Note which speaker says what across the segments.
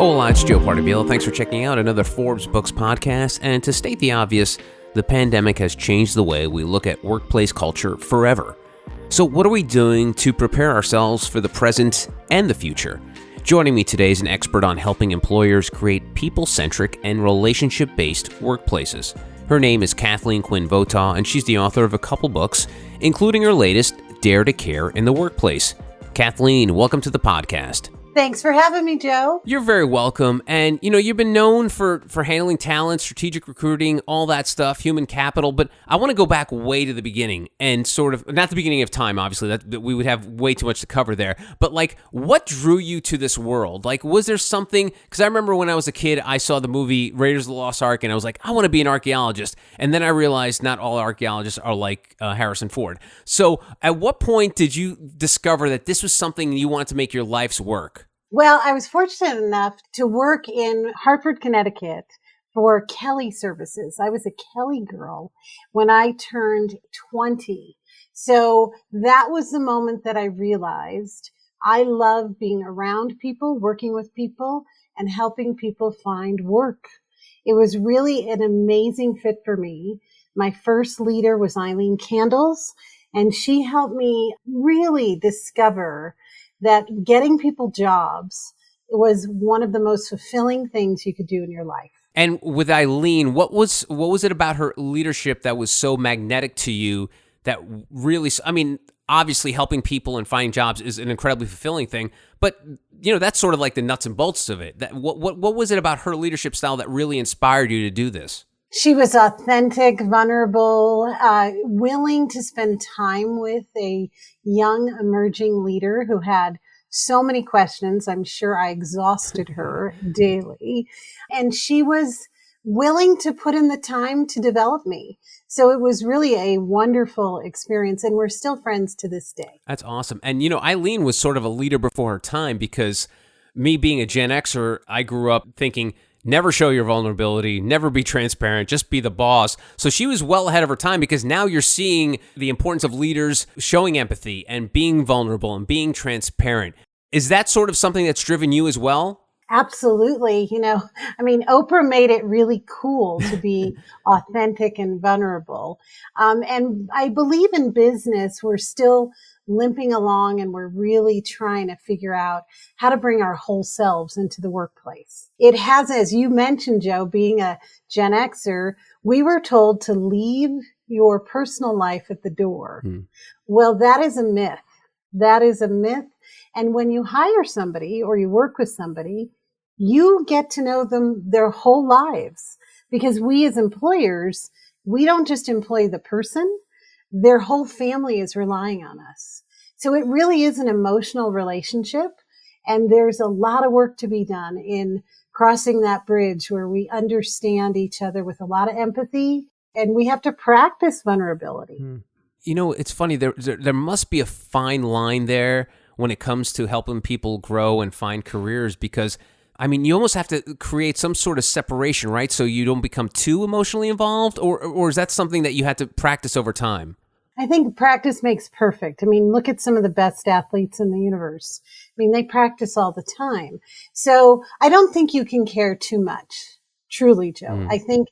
Speaker 1: Hola, it's Joe Partabile. Thanks for checking out another Forbes Books podcast. And to state the obvious, the pandemic has changed the way we look at workplace culture forever. So what are we doing to prepare ourselves for the present and the future? Joining me today is an expert on helping employers create people-centric and relationship-based workplaces. Her name is Kathleen Quinn Votaw, and she's the author of a couple books, including her latest, Dare to Care in the Workplace. Kathleen, welcome to the podcast.
Speaker 2: Thanks for having me, Joe.
Speaker 1: You're very welcome. And, you've been known for handling talent, strategic recruiting, all that stuff, human capital. But I want to go back way to the beginning and sort of, not the beginning of time, obviously, that we would have way too much to cover there. But what drew you to this world? Was there something, because I remember when I was a kid, I saw the movie Raiders of the Lost Ark, and I was like, I want to be an archaeologist. And then I realized not all archaeologists are like Harrison Ford. So at what point did you discover that this was something you wanted to make your life's work?
Speaker 2: Well, I was fortunate enough to work in Hartford, Connecticut for Kelly Services. I was a Kelly girl when I turned 20. So that was the moment that I realized I love being around people, working with people, and helping people find work. It was really an amazing fit for me. My first leader was Eileen Candles, and she helped me really discover that getting people jobs was one of the most fulfilling things you could do in your life.
Speaker 1: And with Eileen, what was it about her leadership that was so magnetic to you that really, obviously helping people and finding jobs is an incredibly fulfilling thing, but that's sort of like the nuts and bolts of it. What was it about her leadership style that really inspired you to do this?
Speaker 2: She was authentic, vulnerable, willing to spend time with a young emerging leader who had so many questions. I'm sure I exhausted her daily. And she was willing to put in the time to develop me. So it was really a wonderful experience, and we're still friends to this day.
Speaker 1: That's awesome. And, Eileen was sort of a leader before her time, because me being a Gen Xer, I grew up thinking, never show your vulnerability, never be transparent, just be the boss. So she was well ahead of her time, because now you're seeing the importance of leaders showing empathy and being vulnerable and being transparent. Is that sort of something that's driven you as well?
Speaker 2: Absolutely. Oprah made it really cool to be authentic and vulnerable. And I believe in business, we're still limping along, and we're really trying to figure out how to bring our whole selves into the workplace. It has, as you mentioned, Joe, being a Gen Xer, we were told to leave your personal life at the door. Well, that is a myth. That is a myth. And when you hire somebody or you work with somebody, you get to know them their whole lives, because we as employers, we don't just employ the person. Their whole family is relying on us. So it really is an emotional relationship. And there's a lot of work to be done in crossing that bridge where we understand each other with a lot of empathy, and we have to practice vulnerability.
Speaker 1: It's funny, there must be a fine line there when it comes to helping people grow and find careers, because you almost have to create some sort of separation, right? So you don't become too emotionally involved, or is that something that you had to practice over time?
Speaker 2: I think practice makes perfect. Look at some of the best athletes in the universe. They practice all the time. So I don't think you can care too much, truly, Joe. I think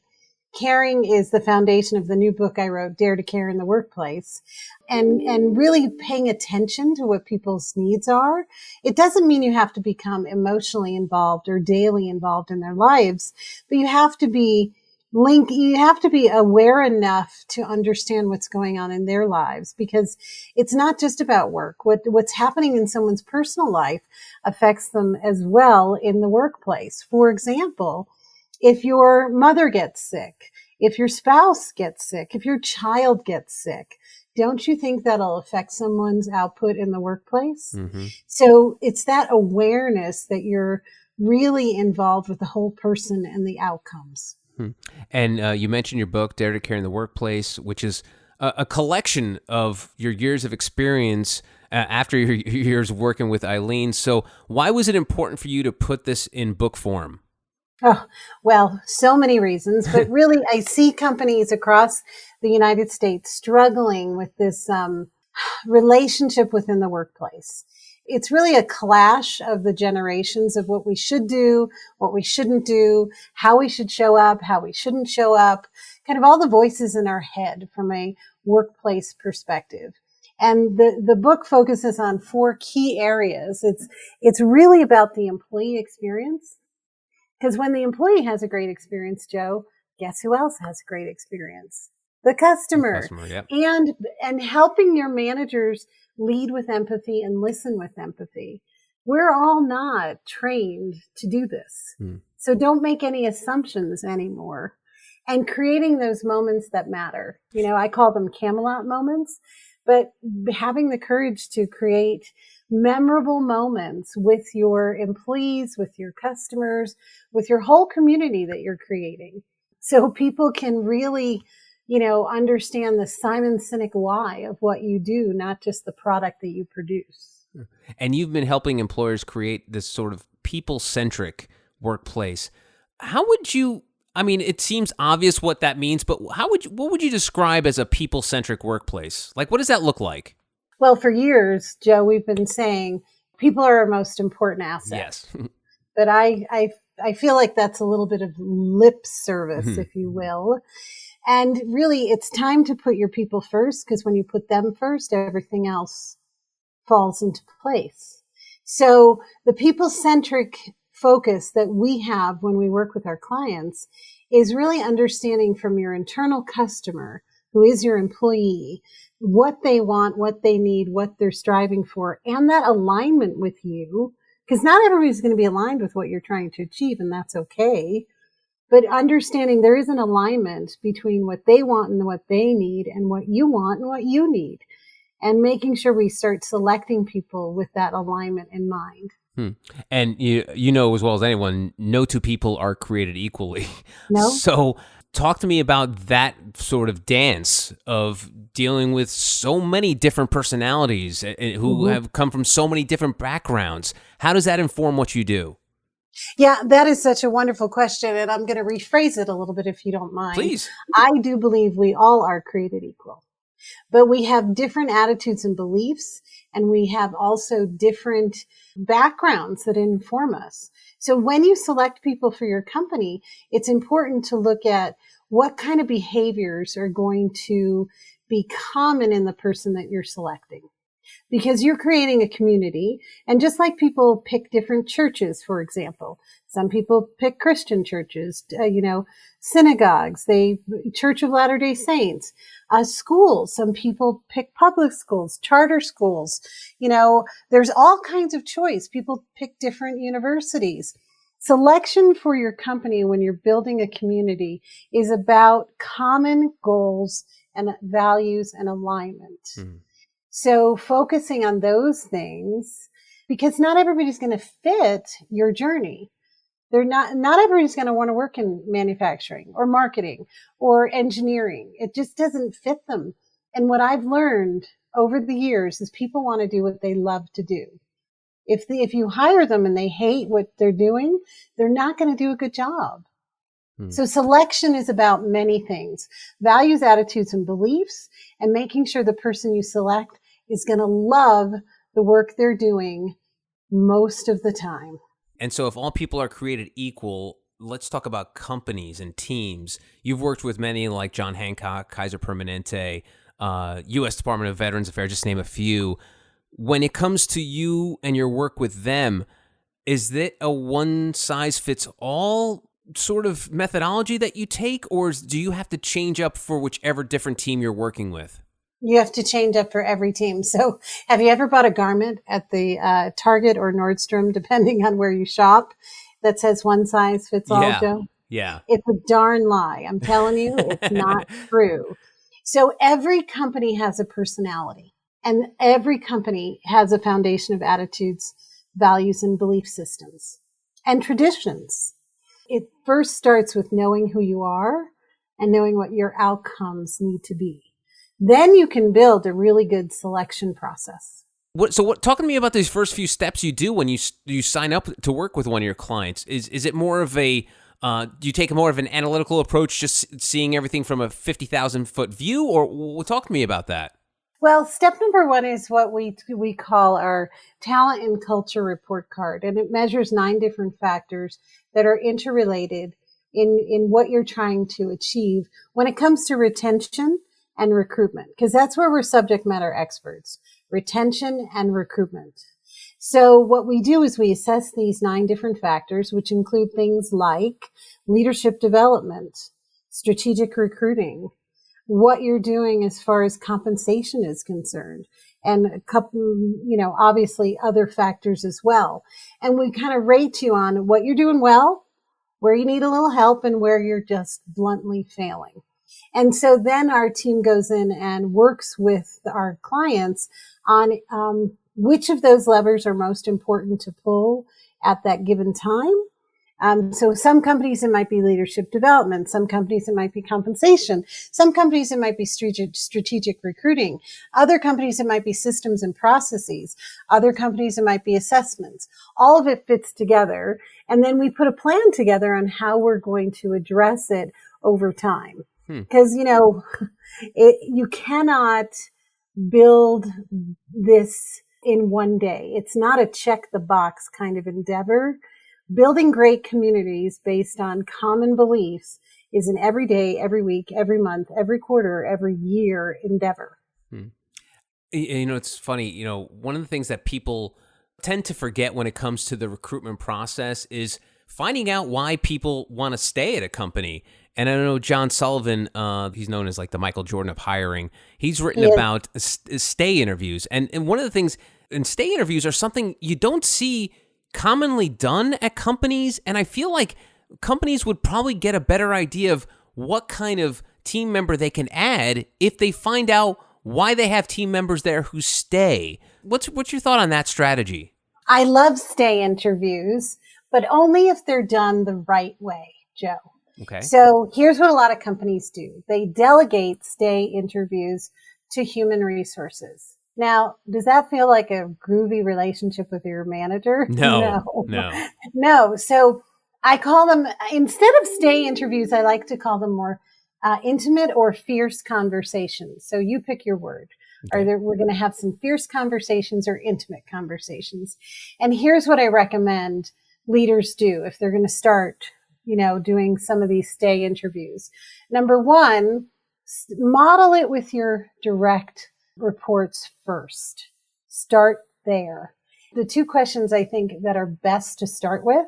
Speaker 2: caring is the foundation of the new book I wrote, Dare to Care in the Workplace, and really paying attention to what people's needs are. It doesn't mean you have to become emotionally involved or daily involved in their lives, but you have to be aware enough to understand what's going on in their lives, because it's not just about work. What's happening in someone's personal life affects them as well in the workplace. For example, if your mother gets sick, if your spouse gets sick, if your child gets sick, don't you think that'll affect someone's output in the workplace? So it's that awareness that you're really involved with the whole person and the outcomes.
Speaker 1: And you mentioned your book, Dare to Care in the Workplace, which is a collection of your years of experience after your years working with Eileen. So why was it important for you to put this in book form?
Speaker 2: Oh, well, so many reasons, but really I see companies across the United States struggling with this relationship within the workplace. It's really a clash of the generations of what we should do, what we shouldn't do, how we should show up, how we shouldn't show up, kind of all the voices in our head from a workplace perspective. And the book focuses on 4 key areas. It's really about the employee experience. Because when the employee has a great experience, Joe, guess who else has a great experience? The customer.
Speaker 1: Yep.
Speaker 2: And helping your managers lead with empathy and listen with empathy. We're all not trained to do this. So don't make any assumptions anymore. And creating those moments that matter. I call them Camelot moments, but having the courage to create memorable moments with your employees, with your customers, with your whole community that you're creating. So people can really, understand the Simon Sinek why of what you do, not just the product that you produce.
Speaker 1: And you've been helping employers create this sort of people-centric workplace. How would you, it seems obvious what that means, but what would you describe as a people-centric workplace? Like, what does that look like?
Speaker 2: Well, for years, Joe, we've been saying people are our most important asset.
Speaker 1: Yes.
Speaker 2: But I feel like that's a little bit of lip service, if you will. And really, it's time to put your people first, because when you put them first, everything else falls into place. So the people-centric focus that we have when we work with our clients is really understanding from your internal customer, who is your employee, what they want, what they need, what they're striving for, and that alignment with you, because not everybody's going to be aligned with what you're trying to achieve, and that's okay. But understanding there is an alignment between what they want and what they need, and what you want and what you need, and making sure we start selecting people with that alignment in mind.
Speaker 1: And you know as well as anyone, no 2 people are created equally.
Speaker 2: No.
Speaker 1: So talk to me about that sort of dance of dealing with so many different personalities who have come from so many different backgrounds. How does that inform what you do?
Speaker 2: Yeah, that is such a wonderful question. And I'm going to rephrase it a little bit if you don't mind.
Speaker 1: Please.
Speaker 2: I do believe we all are created equal, but we have different attitudes and beliefs, and we have also different backgrounds that inform us. So when you select people for your company, it's important to look at what kind of behaviors are going to be common in the person that you're selecting. Because you're creating a community, and just like people pick different churches, for example, some people pick Christian churches, synagogues, Church of Latter-day Saints, schools. Some people pick public schools, charter schools. There's all kinds of choice. People pick different universities. Selection for your company when you're building a community is about common goals and values and alignment. So focusing on those things, because not everybody's going to fit your journey. Not everybody's going to want to work in manufacturing or marketing or engineering. It just doesn't fit them. And what I've learned over the years is people want to do what they love to do. If you hire them and they hate what they're doing, they're not going to do a good job. So selection is about many things: values, attitudes, and beliefs, and making sure the person you select is going to love the work they're doing most of the time.
Speaker 1: And so if all people are created equal, let's talk about companies and teams. You've worked with many like John Hancock, Kaiser Permanente, U.S. Department of Veterans Affairs, just name a few. When it comes to you and your work with them, is that a one-size-fits-all sort of methodology that you take, or do you have to change up for whichever different team you're working with?
Speaker 2: You have to change up for every team. So have you ever bought a garment at the Target or Nordstrom, depending on where you shop, that says one size fits all, Joe?
Speaker 1: Yeah.
Speaker 2: It's a darn lie. I'm telling you, it's not true. So every company has a personality, and every company has a foundation of attitudes, values, and belief systems and traditions. It first starts with knowing who you are and knowing what your outcomes need to be. Then you can build a really good selection process.
Speaker 1: Talk to me about these first few steps you do when you sign up to work with one of your clients. Is it more of a, do you take more of an analytical approach, just seeing everything from a 50,000 foot view, or talk to me about that?
Speaker 2: Well, step number one is what we call our talent and culture report card, and it measures 9 different factors that are interrelated in what you're trying to achieve when it comes to retention and recruitment, because that's where we're subject matter experts, retention and recruitment. So what we do is we assess these 9 different factors, which include things like leadership development, strategic recruiting, what you're doing as far as compensation is concerned, and a couple, obviously other factors as well. And we kind of rate you on what you're doing well, where you need a little help, and where you're just bluntly failing. And so then our team goes in and works with our clients on which of those levers are most important to pull at that given time. So some companies, it might be leadership development. Some companies, it might be compensation. Some companies, it might be strategic recruiting. Other companies, it might be systems and processes. Other companies, it might be assessments. All of it fits together. And then we put a plan together on how we're going to address it over time. Because, you cannot build this in one day. It's not a check the box kind of endeavor. Building great communities based on common beliefs is an every day, every week, every month, every quarter, every year endeavor.
Speaker 1: It's funny, one of the things that people tend to forget when it comes to the recruitment process is finding out why people want to stay at a company. And I know John Sullivan, he's known as like the Michael Jordan of hiring. He's written about stay interviews. And one of the things, and stay interviews are something you don't see commonly done at companies. And I feel like companies would probably get a better idea of what kind of team member they can add if they find out why they have team members there who stay. What's your thought on that strategy?
Speaker 2: I love stay interviews, but only if they're done the right way, Joe.
Speaker 1: Okay.
Speaker 2: So here's what a lot of companies do. They delegate stay interviews to human resources. Now, does that feel like a groovy relationship with your manager? No. So I call them, instead of stay interviews, I like to call them more intimate or fierce conversations. So you pick your word. Okay. We're going to have some fierce conversations or intimate conversations. And here's what I recommend leaders do if they're going to start, doing some of these stay interviews. Number one, model it with your direct reports first. Start there. The 2 questions I think that are best to start with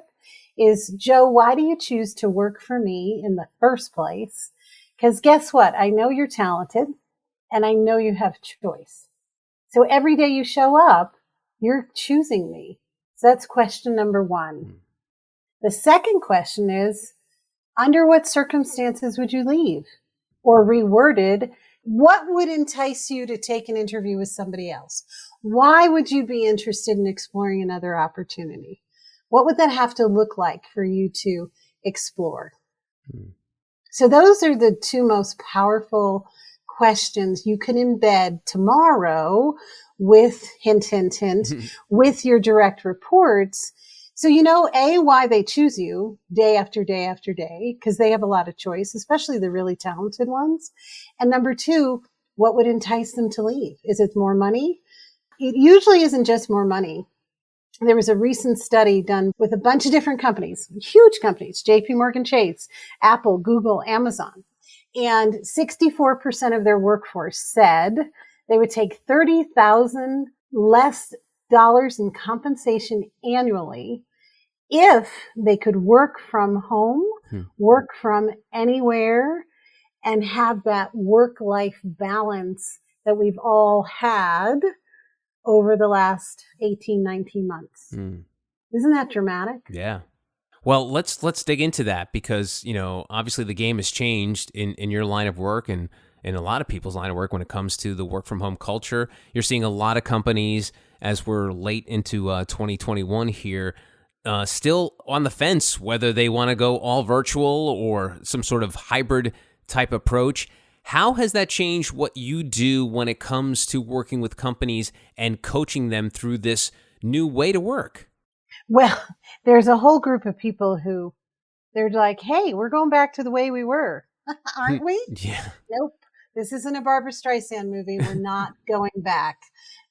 Speaker 2: is, Joe, why do you choose to work for me in the first place? Because guess what? I know you're talented and I know you have choice. So every day you show up, you're choosing me. So that's question number 1. The second question is, under what circumstances would you leave? Or reworded, what would entice you to take an interview with somebody else? Why would you be interested in exploring another opportunity? What would that have to look like for you to explore? So those are the 2 most powerful questions you can embed tomorrow with, hint, hint, hint, with your direct reports. So why they choose you day after day after day, because they have a lot of choice, especially the really talented ones. And number 2, what would entice them to leave? Is it more money? It usually isn't just more money. There was a recent study done with a bunch of different companies, huge companies, JP Morgan Chase, Apple, Google, Amazon. And 64% of their workforce said they would take $30,000 less dollars in compensation annually if they could work from home, work from anywhere, and have that work-life balance that we've all had over the last 18, 19 months. Isn't that dramatic?
Speaker 1: Yeah. Well, let's dig into that because, obviously the game has changed in your line of work and in a lot of people's line of work when it comes to the work from home culture. You're seeing a lot of companies, as we're late into 2021 here, still on the fence whether they want to go all virtual or some sort of hybrid type approach. How has that changed what you do when it comes to working with companies and coaching them through this new way to work?
Speaker 2: Well, there's a whole group of people who they're like, hey, we're going back to the way we were. Aren't we?
Speaker 1: Yeah.
Speaker 2: Nope. This isn't a Barbara Streisand movie. We're not going back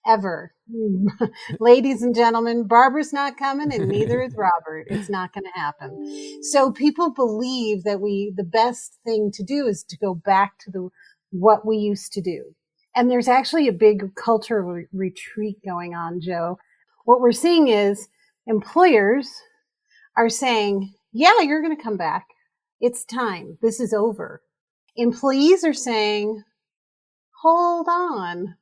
Speaker 2: ever. Ladies and gentlemen, Barbara's not coming and neither is Robert. It's not going to happen. So people believe that the best thing to do is to go back to what we used to do. And there's actually a big cultural retreat going on, Joe. What we're seeing is employers are saying, yeah, you're going to come back. It's time. This is over. Employees are saying, hold on.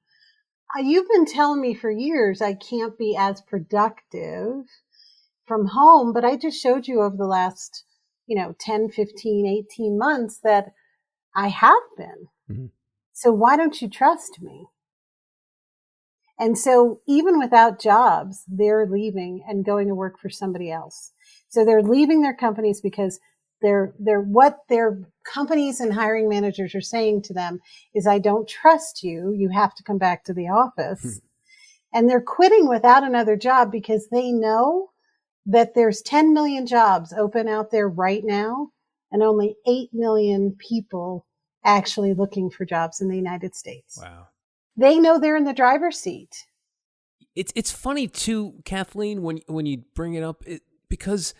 Speaker 2: You've been telling me for years I can't be as productive from home, but I just showed you over the last, 10, 15, 18 months that I have been. Mm-hmm. So why don't you trust me? And so even without jobs, they're leaving and going to work for somebody else. So they're leaving their companies because they're what their companies and hiring managers are saying to them is, I don't trust you. You have to come back to the office. And they're quitting without another job because they know that there's 10 million jobs open out there right now and only 8 million people actually looking for jobs in the United States.
Speaker 1: Wow.
Speaker 2: They know they're in the driver's seat.
Speaker 1: It's funny too, Kathleen, when you bring it up, because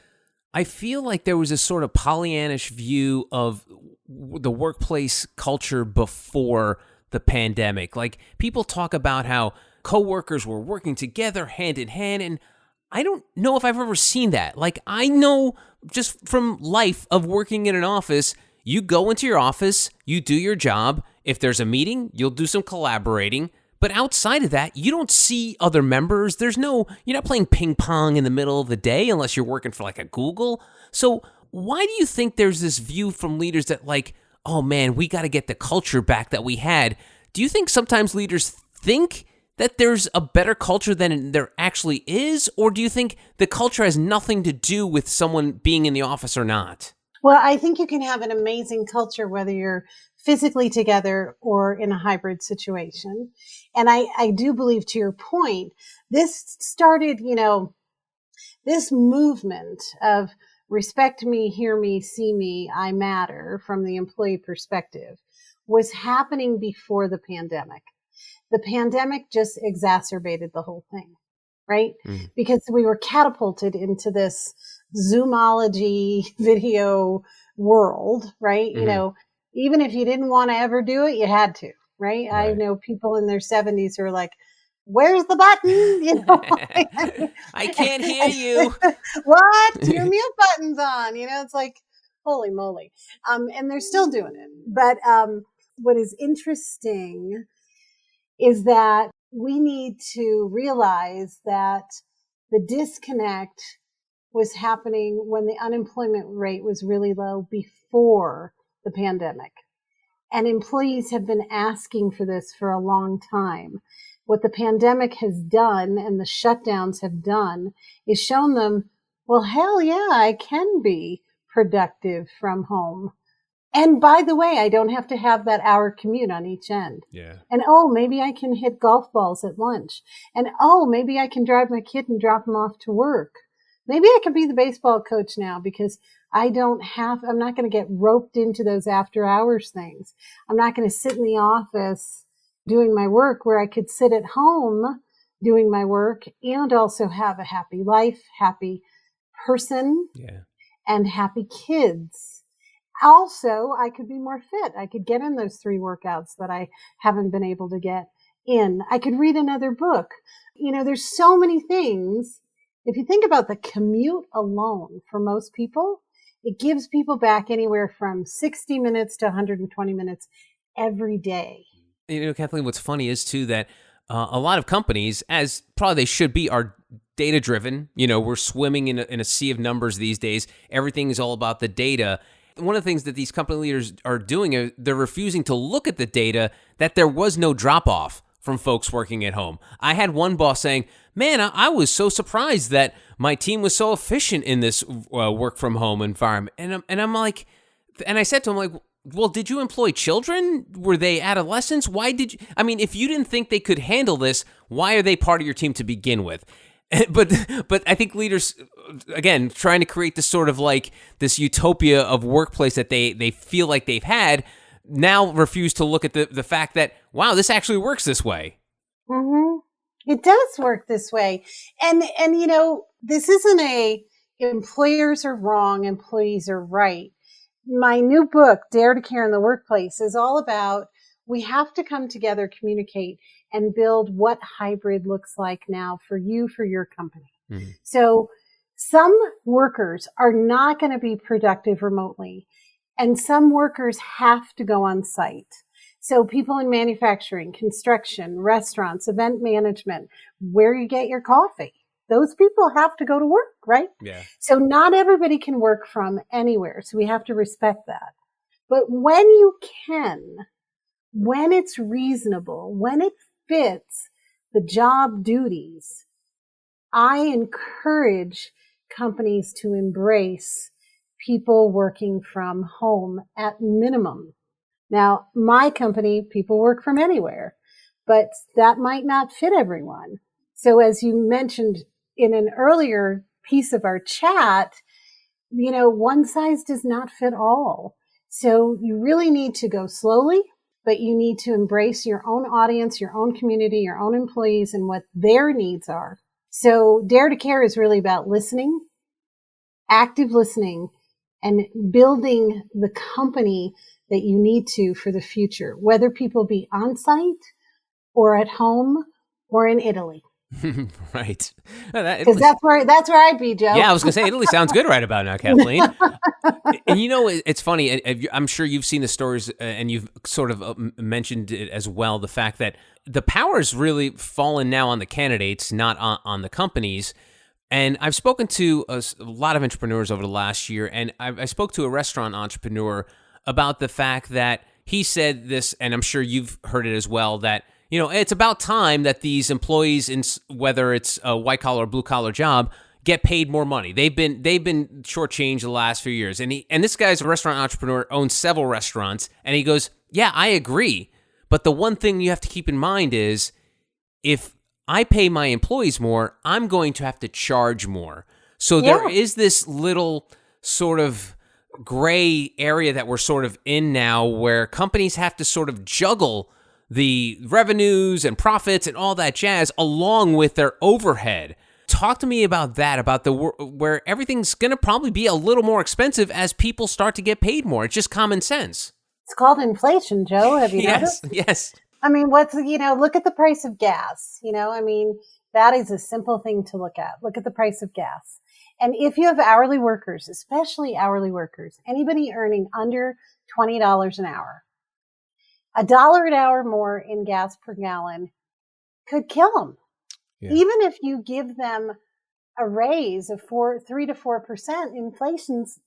Speaker 1: I feel like there was a sort of Pollyannish view of the workplace culture before the pandemic. Like, people talk about how coworkers were working together hand in hand, and I don't know if I've ever seen that. Like, I know just from life of working in an office, you go into your office, you do your job. If there's a meeting, you'll do some collaborating. But outside of that, you don't see other members. You're not playing ping pong in the middle of the day unless you're working for like a Google. So why do you think there's this view from leaders that like, oh man, we got to get the culture back that we had? Do you think sometimes leaders think that there's a better culture than there actually is? Or do you think the culture has nothing to do with someone being in the office or not?
Speaker 2: Well, I think you can have an amazing culture whether you're physically together or in a hybrid situation. And I do believe, to your point, this started, this movement of respect me, hear me, see me, I matter from the employee perspective was happening before the pandemic. The pandemic just exacerbated the whole thing, right? Mm. Because we were catapulted into this Zoomology video world, right? Mm-hmm. Even if you didn't want to ever do it, you had to, right? I know people in their 70s who are like, where's the button?
Speaker 1: I can't hear you.
Speaker 2: What? Your mute button's on. It's like, holy moly. And they're still doing it. But what is interesting is that we need to realize that the disconnect was happening when the unemployment rate was really low before the pandemic. And employees have been asking for this for a long time. What the pandemic has done and the shutdowns have done is shown them, well, hell yeah, I can be productive from home. And by the way, I don't have to have that hour commute on each end.
Speaker 1: Yeah.
Speaker 2: And maybe I can hit golf balls at lunch. And maybe I can drive my kid and drop him off to work. Maybe I could be the baseball coach now because I'm not going to get roped into those after hours things. I'm not going to sit in the office doing my work where I could sit at home doing my work and also have a happy life, happy person, and happy kids. Also, I could be more fit. I could get in those 3 workouts that I haven't been able to get in. I could read another book. There's so many things. If you think about the commute alone for most people, it gives people back anywhere from 60 minutes to 120 minutes every day.
Speaker 1: Kathleen, what's funny is too that a lot of companies, as probably they should be, are data driven. We're swimming in a sea of numbers these days. Everything is all about the data. One of the things that these company leaders are doing, they're refusing to look at the data that there was no drop off from folks working at home. I had one boss saying, man, I was so surprised that my team was so efficient in this work from home environment. And I'm like, and I said to him, like, well, did you employ children? Were they adolescents? Why did you, if you didn't think they could handle this, why are they part of your team to begin with? But I think leaders, again, trying to create this sort of like this utopia of workplace that they feel like they've had, now refuse to look at the fact that, wow, this actually works this way.
Speaker 2: Mm-hmm. It does work this way. And this isn't a employers are wrong, employees are right. My new book, Dare to Care in the Workplace, is all about we have to come together, communicate, and build what hybrid looks like now for you, for your company. Mm-hmm. So some workers are not going to be productive remotely, and some workers have to go on site. So people in manufacturing, construction, restaurants, event management, where you get your coffee, those people have to go to work, right?
Speaker 1: Yeah.
Speaker 2: So not everybody can work from anywhere. So we have to respect that. But when you can, when it's reasonable, when it fits the job duties, I encourage companies to embrace people working from home at minimum. Now, my company, people work from anywhere, but that might not fit everyone. So as you mentioned in an earlier piece of our chat, one size does not fit all. So you really need to go slowly, but you need to embrace your own audience, your own community, your own employees, and what their needs are. So Dare to Care is really about listening, active listening, and building the company that you need to for the future, whether people be on site or at home or in Italy.
Speaker 1: Right.
Speaker 2: Because that's where I'd be, Joe.
Speaker 1: Yeah, I was going to say, Italy sounds good right about now, Kathleen. And it's funny. I'm sure you've seen the stories and you've sort of mentioned it as well, the fact that the power's really fallen now on the candidates, not on the companies. And I've spoken to a lot of entrepreneurs over the last year, and I spoke to a restaurant entrepreneur about the fact that he said this, and I'm sure you've heard it as well, that it's about time that these employees, in whether it's a white collar or blue collar job, get paid more money. They've been shortchanged the last few years. And this guy's a restaurant entrepreneur, owns several restaurants, and he goes, "Yeah, I agree. But the one thing you have to keep in mind is if I pay my employees more, I'm going to have to charge more." So there is this little sort of gray area that we're sort of in now where companies have to sort of juggle the revenues and profits and all that jazz along with their overhead. Talk to me about that, about where everything's going to probably be a little more expensive as people start to get paid more. It's just common sense.
Speaker 2: It's called inflation, Joe. Have you noticed?
Speaker 1: Yes.
Speaker 2: I mean, look at the price of gas. That is a simple thing to look at. Look at the price of gas. And if you have hourly workers, especially hourly workers, anybody earning under $20 an hour, $1 an hour more in gas per gallon could kill them. Yeah. Even if you give them a raise of 3 to 4%, inflation's,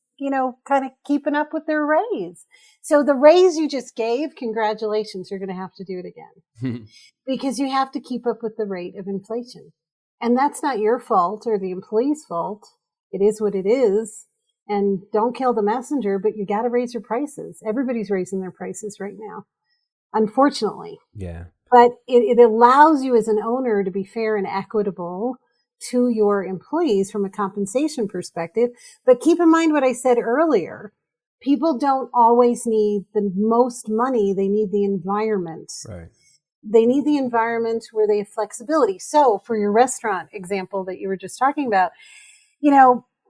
Speaker 2: kind of keeping up with their raise. So the raise you just gave, congratulations, you're going to have to do it again because you have to keep up with the rate of inflation. And that's not your fault or the employee's fault. It is what it is. And don't kill the messenger, but you got to raise your prices. Everybody's raising their prices right now, unfortunately.
Speaker 1: Yeah.
Speaker 2: But it allows you as an owner to be fair and equitable to your employees from a compensation perspective. But keep in mind what I said earlier. People don't always need the most money. They need the environment.
Speaker 1: Right.
Speaker 2: They need the environment where they have flexibility. So for your restaurant example that you were just talking about,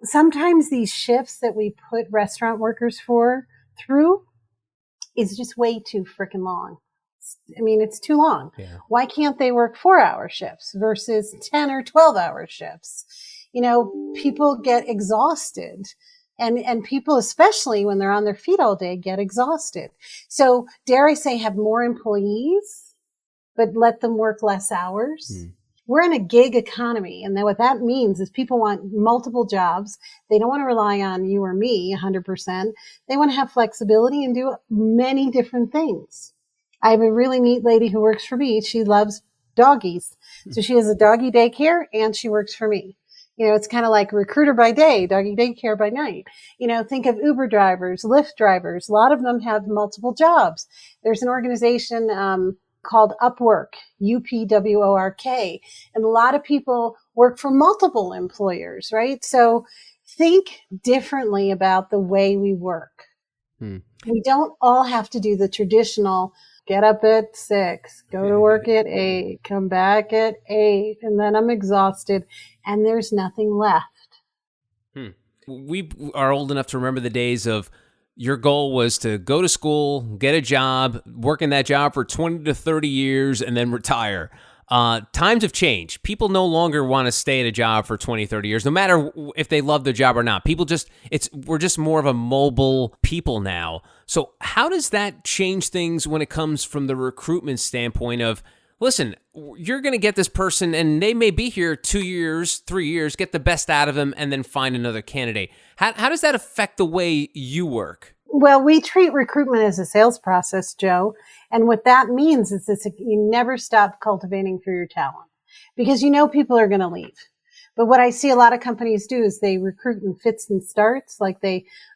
Speaker 2: sometimes these shifts that we put restaurant workers through is just way too freaking long. I mean, it's too long. Yeah. Why can't they work 4-hour shifts versus 10 or 12-hour shifts? People get exhausted and people, especially when they're on their feet all day, get exhausted. So dare I say, have more employees, but let them work less hours. We're in a gig economy. And then what that means is people want multiple jobs. They don't want to rely on you or me 100%. They want to have flexibility and do many different things. I have a really neat lady who works for me. She loves doggies. So she has a doggy daycare and she works for me. It's kind of like recruiter by day, doggy daycare by night. Think of Uber drivers, Lyft drivers. A lot of them have multiple jobs. There's an organization called Upwork, UPWORK. And a lot of people work for multiple employers, right? So think differently about the way we work.
Speaker 1: Hmm.
Speaker 2: We don't all have to do the traditional get up at 6, go to work at 8, come back at 8, and then I'm exhausted and there's nothing left.
Speaker 1: Hmm. We are old enough to remember the days of your goal was to go to school, get a job, work in that job for 20 to 30 years, and then retire. Times have changed. People no longer want to stay at a job for 20, 30 years, no matter if they love their job or not. We're just more of a mobile people now. So how does that change things when it comes from the recruitment standpoint of, listen, you're going to get this person and they may be here 2 years, 3 years, get the best out of them, and then find another candidate. How does that affect the way you work?
Speaker 2: Well, we treat recruitment as a sales process, Joe. And what that means is that you never stop cultivating for your talent because you know people are going to leave. But what I see a lot of companies do is they recruit in fits and starts. Like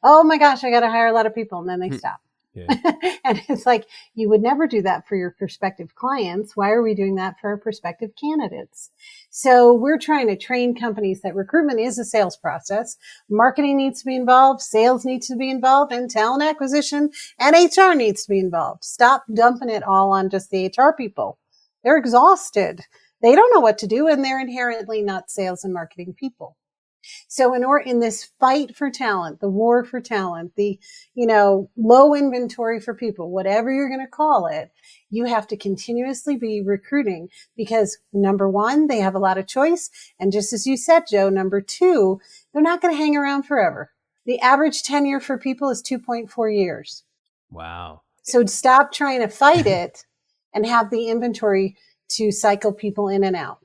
Speaker 2: oh my gosh, I got to hire a lot of people. And then they stop.
Speaker 1: Yeah.
Speaker 2: And it's like, you would never do that for your prospective clients. Why are we doing that for our prospective candidates? So we're trying to train companies that recruitment is a sales process. Marketing needs to be involved. Sales needs to be involved, and talent acquisition and HR needs to be involved. Stop dumping it all on just the HR people. They're exhausted. They don't know what to do, and they're inherently not sales and marketing people. So in this fight for talent, the war for talent, the, low inventory for people, whatever you're going to call it, you have to continuously be recruiting because number one, they have a lot of choice. And just as you said, Joe, number two, they're not going to hang around forever. The average tenure for people is 2.4 years.
Speaker 1: Wow.
Speaker 2: So stop trying to fight it and have the inventory to cycle people in and out.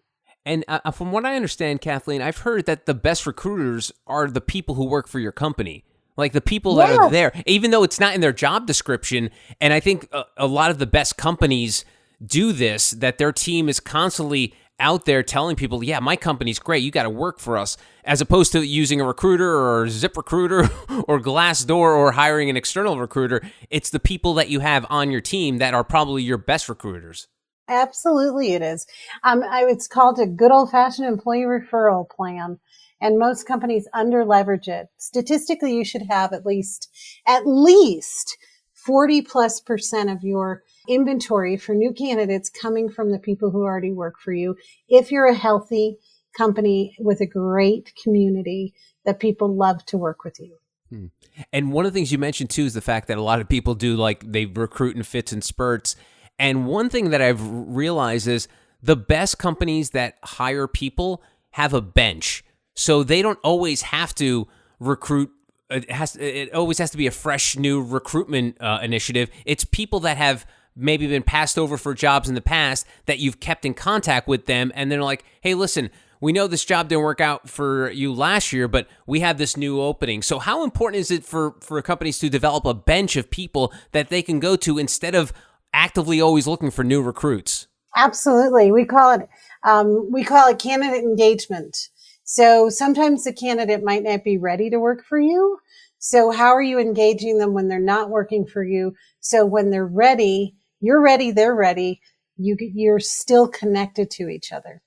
Speaker 1: And from what I understand, Kathleen, I've heard that the best recruiters are the people who work for your company, like the people that are there, even though it's not in their job description. And I think a lot of the best companies do this, that their team is constantly out there telling people, yeah, my company's great. You got to work for us, as opposed to using a recruiter or ZipRecruiter or Glassdoor or hiring an external recruiter. It's the people that you have on your team that are probably your best recruiters.
Speaker 2: Absolutely, it is. It's called a good old-fashioned employee referral plan, and most companies under-leverage it. Statistically, you should have at least 40+% of your inventory for new candidates coming from the people who already work for you. If you're a healthy company with a great community that people love to work with you.
Speaker 1: And one of the things you mentioned too is the fact that a lot of people do, like, they recruit in fits and spurts. And one thing that I've realized is the best companies that hire people have a bench. So they don't always have to recruit. It always has to be a fresh new recruitment initiative. It's people that have maybe been passed over for jobs in the past that you've kept in contact with them. And they're like, hey, listen, we know this job didn't work out for you last year, but we have this new opening. So how important is it for companies to develop a bench of people that they can go to instead of actively always looking for new recruits?
Speaker 2: Absolutely. We call it candidate engagement. So sometimes the candidate might not be ready to work for you. So how are you engaging them when they're not working for you? So when they're ready, you're ready, they're ready, you're still connected to each other.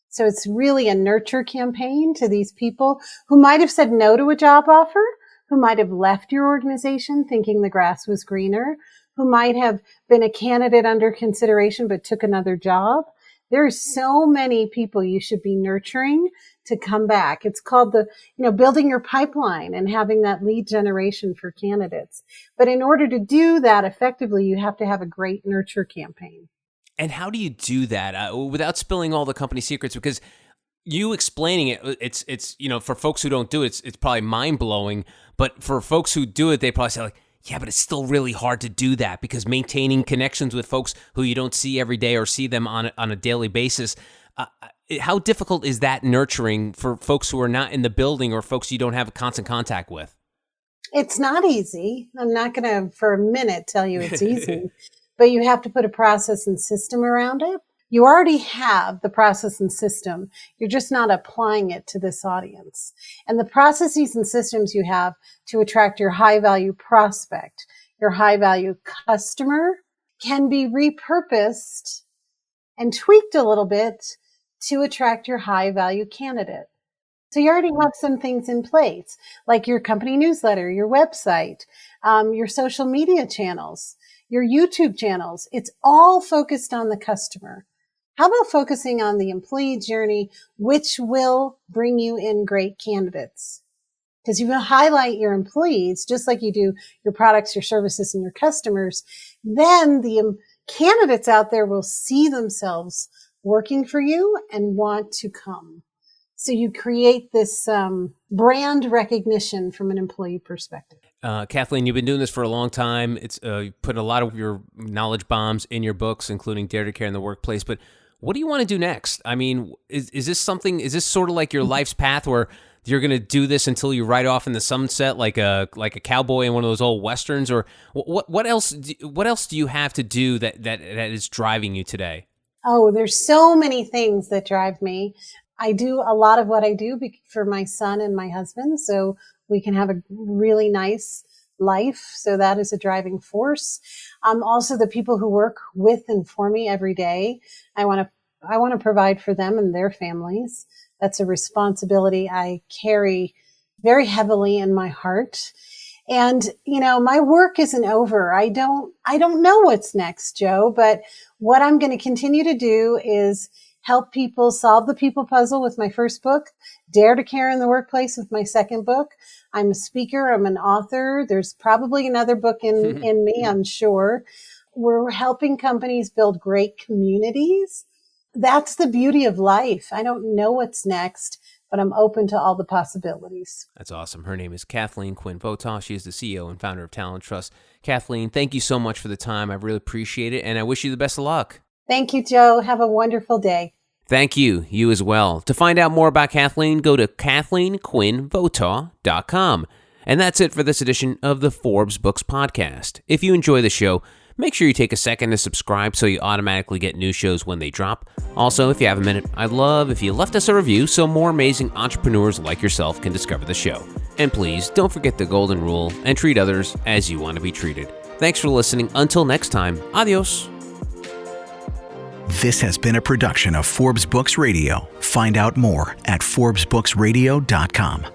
Speaker 2: So it's really a nurture campaign to these people who might have said no to a job offer, who might have left your organization thinking the grass was greener, who might have been a candidate under consideration but took another job. There are so many people you should be nurturing to come back. It's called building your pipeline and having that lead generation for candidates. But in order to do that effectively, you have to have a great nurture campaign.
Speaker 1: And how do you do that without spilling all the company secrets? Because you explaining it, it's for folks who don't do it, it's probably mind blowing. But for folks who do it, they probably say like, yeah, but it's still really hard to do that because maintaining connections with folks who you don't see every day or see them on a daily basis. How difficult is that nurturing for folks who are not in the building or folks you don't have constant contact with?
Speaker 2: It's not easy. I'm not going to for a minute tell you it's easy, but you have to put a process and system around it. You already have the process and system. You're just not applying it to this audience. And the processes and systems you have to attract your high value prospect, your high value customer can be repurposed and tweaked a little bit to attract your high value candidate. So you already have some things in place, like your company newsletter, your website, your social media channels, your YouTube channels. It's all focused on the customer. How about focusing on the employee journey, which will bring you in great candidates? Because you will highlight your employees, just like you do your products, your services, and your customers. Then the candidates out there will see themselves working for you and want to come. So you create this brand recognition from an employee perspective.
Speaker 1: Kathleen, you've been doing this for a long time. It's you put a lot of your knowledge bombs in your books, including Dare to Care in the Workplace. But what do you want to do next? I mean, is this sort of like your life's path where you're going to do this until you ride off in the sunset like a cowboy in one of those old westerns? Or what else do you have to do that is driving you today?
Speaker 2: Oh, there's so many things that drive me. I do a lot of what I do for my son and my husband, so we can have a really nice life. So that is a driving force. Also the people who work with and for me every day. I want to provide for them and their families. That's a responsibility I carry very heavily in my heart. And, my work isn't over. I don't know what's next, Joe, but what I'm going to continue to do is help people solve the people puzzle with my first book, Dare to Care in the Workplace with my second book. I'm a speaker. I'm an author. There's probably another book in me, I'm sure. We're helping companies build great communities. That's the beauty of life. I don't know what's next, but I'm open to all the possibilities.
Speaker 1: That's awesome. Her name is Kathleen Quinn Votaw. She is the CEO and founder of Talent Trust. Kathleen, thank you so much for the time. I really appreciate it, and I wish you the best of luck.
Speaker 2: Thank you, Joe. Have a wonderful day.
Speaker 1: Thank you. You as well. To find out more about Kathleen, go to KathleenQuinnVotaw.com. And that's it for this edition of the Forbes Books Podcast. If you enjoy the show, make sure you take a second to subscribe so you automatically get new shows when they drop. Also, if you have a minute, I'd love if you left us a review so more amazing entrepreneurs like yourself can discover the show. And please, don't forget the golden rule and treat others as you want to be treated. Thanks for listening. Until next time, adios.
Speaker 3: This has been a production of Forbes Books Radio. Find out more at ForbesBooksRadio.com.